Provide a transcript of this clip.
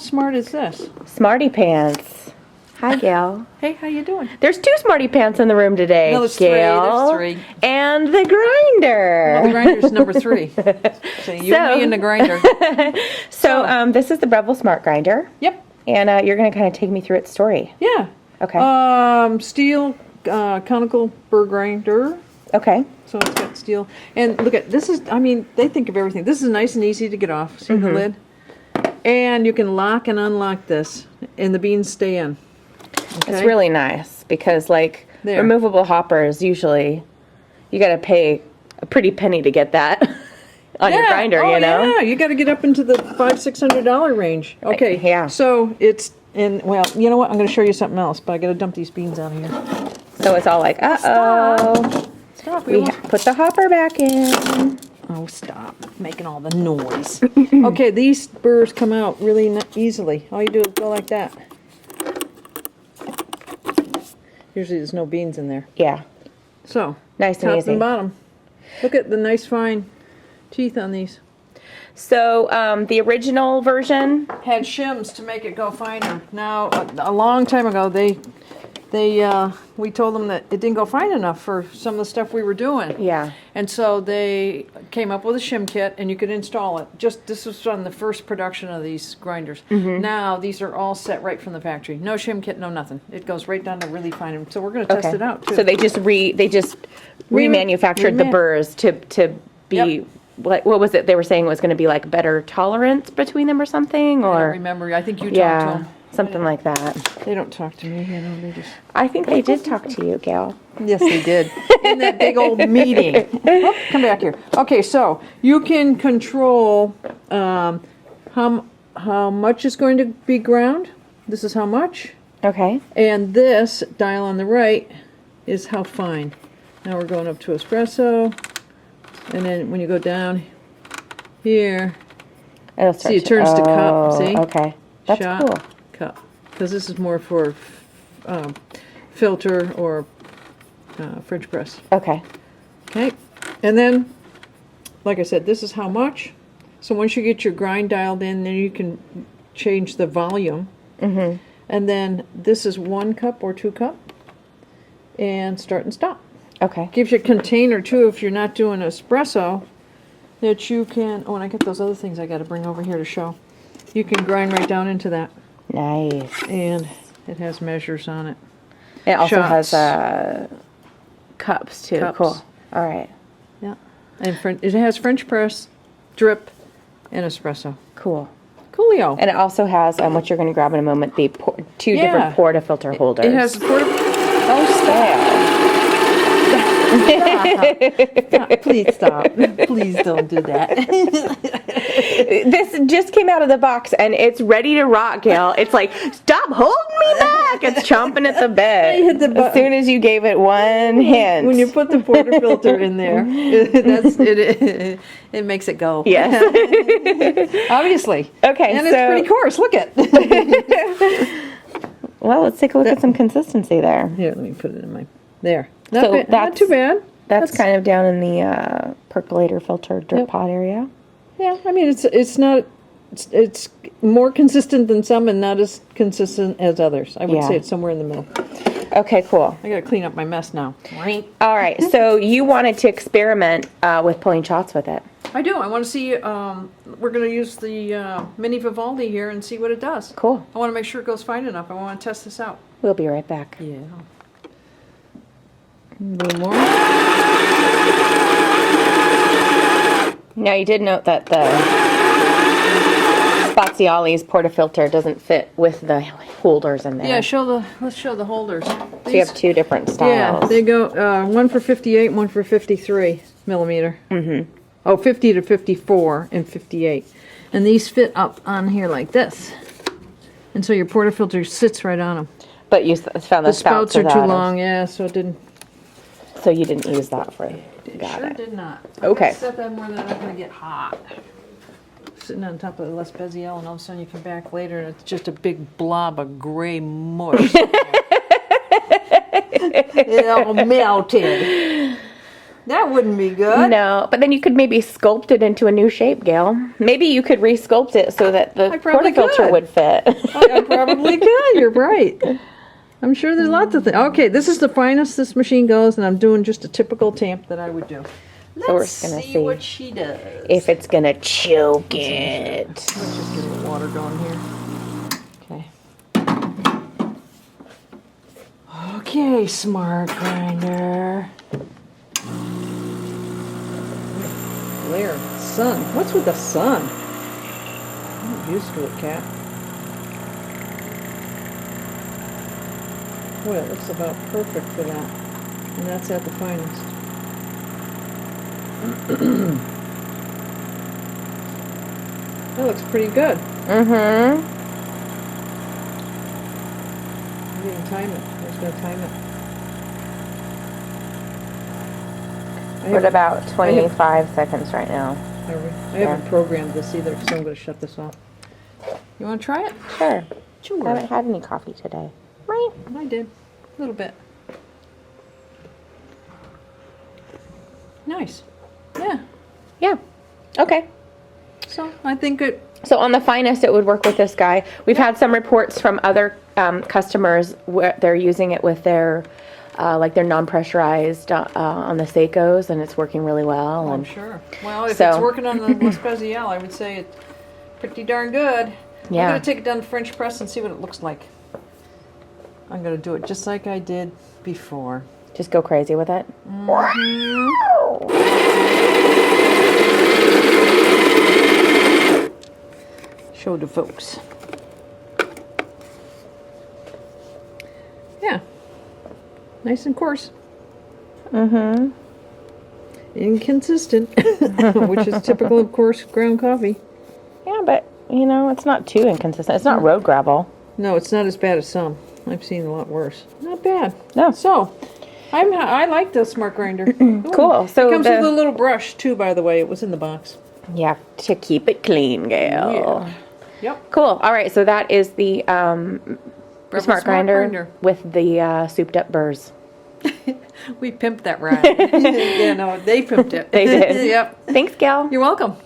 Smart is this? Smarty Pants. Hi, Gail. Hey, how you doing? There's 2 Smarty Pants in the room today. No, there's Gail. 3. There's 3. And the grinder. Well, the grinder's number 3. So you, me, and the grinder. So this is the Breville Smart Grinder. Yep. And you're going to kind of take me through its story. Yeah. Okay. Steel conical burr grinder. Okay. So it's got steel. And look at this is. I mean, they think of everything. This is nice and easy to get off. See the lid? And you can lock and unlock this, and the beans stay in. Okay? It's really nice because, like, removable hoppers, usually you got to pay a pretty penny to get that on your grinder, you know? Yeah, you got to get up into the $500-$600 range. Okay, yeah. So it's in, well, you know what? I'm going to show you something else, but I got to dump these beans out of here. So it's all like, uh-oh. Stop. We put the hopper back in. Oh, stop making all the noise. Okay, these burrs come out really easily. All you do is go like that. Usually there's no beans in there. Yeah. So, nice and top easy. and bottom. Look at the nice fine teeth on these. So, the original version had shims to make it go finer. Now, a long time ago, we told them that it didn't go fine enough for some of the stuff we were doing. Yeah. And so they came up with a shim kit, and you could install it. This was on the first production of these grinders. Now these are all set right from the factory. No shim kit, no nothing. It goes right down to really fine. So we're going to test it out too. So they just remanufactured the burrs to be. Yep. What was it? They were saying it was going to be like better tolerance between them or something, or I don't remember. I think you talked to them. Something like that. They don't talk to me, you know, they just... I think they did talk to you, Gail. Yes, they did. In that big old meeting. Whoop, come back here. Okay, so you can control how much is going to be ground. This is how much. Okay. And this dial on the right is how fine. Now we're going up to espresso. And then when you go down here, see, it turns to cup, see? Okay. That's Shot. cool. Cup, because this is more for filter or French press. Okay. Okay, and then, like I said, this is how much. So once you get your grind dialed in, then you can change the volume. And then this is 1 cup or 2 cup, and start and stop. Okay. Gives you a container too if you're not doing espresso that you can. Oh, and I got those other things I got to bring over here to show. You can grind right down into that. Nice. And it has measures on it. It also has cups too. Cups. Cool. All right. Yeah. And it has French press, drip, and espresso. Cool. Coolio. And it also has what you're going to grab in a moment, the 2 different portafilter holders. It has Oh, stop. Stop. Please stop. Please don't do that. This just came out of the box and it's ready to rock, Gail. It's like, stop holding me back. It's chomping at the bit. I hit the button. As soon as you gave it one hint. When you put the portafilter in there, it makes it go. Yes. Obviously. Okay. And it's pretty coarse. Look at. Well, let's take a look at some consistency there. Here, let me put it in my. There. Not too bad. That's kind of down in the percolator filter drip pod area. Yeah, I mean it's more consistent than some and not as consistent as others. I would say it's somewhere in the middle. Okay, cool. I gotta clean up my mess now. All right, so you wanted to experiment with pulling shots with it. I do. I want to see. We're going to use the mini Vivaldi here and see what it does. Cool. I want to make sure it goes fine enough. I want to test this out. We'll be right back. Yeah. A little more. Now you did note that the Spaziali's portafilter doesn't fit with the holders in there. Yeah, let's show the holders. So you have 2 different styles. Yeah, they go one for 58 and one for 53 millimeter. Oh, 50 to 54 and 58. And these fit up on here like this. And so your portafilter sits right on them. But you found the spouts are too long, yeah, so it didn't. So you didn't use that for it. Got it. Did not. Okay. Set that more than I'm going to get hot. Sitting on top of the Les Beziel, and all of a sudden you come back later and it's just a big blob of gray mush. It all melted. That wouldn't be good. No, but then you could maybe sculpt it into a new shape, Gail. Maybe you could re-sculpt it so that the portafilter would fit. I probably could. You're right. I'm sure there's lots of things. Okay, this is the finest this machine goes, and I'm doing just a typical tamp that I would do. So we're just gonna see what she does. If it's gonna choke it. Let's just get a little water going here. Okay. Okay, smart grinder. Glare, sun. What's with the sun? I'm not used to it, Cat. Boy, it looks about perfect for that. And that's at the finest. That looks pretty good. Mm-hmm. I didn't time it. I was going to time it. We're at about 25 seconds right now. I haven't programmed this either, so I'm going to shut this off. You want to try it? Sure. Sure. I haven't had any coffee today. Right? I did. A little bit. Nice. Yeah. Yeah. Okay. So I think it. So on the finest, it would work with this guy. We've had some reports from other customers where they're using it with their, like their non-pressurized on the Seikos, and it's working really well. I'm sure. Well, if it's working on the L'Espazielle, I would say it's pretty darn good. Yeah. I'm going to take it down to French press and see what it looks like. I'm going to do it just like I did before. Just go crazy with it. Show the folks. Yeah. Nice and coarse. Mm-hmm. Inconsistent, which is typical of coarse ground coffee. Yeah, but, you know, it's not too inconsistent. It's not road gravel. No, it's not as bad as some. I've seen a lot worse. Not bad. No. So, I like the smart grinder. Cool. So it comes with a little brush too, by the way. It was in the box. Yeah, to keep it clean, Gail. Yeah. Yep. Cool. All right. So that is the smart grinder with the souped up burrs. We pimped that ride. Yeah, no, they pimped it. They did. Yep. Thanks, Gail. You're welcome.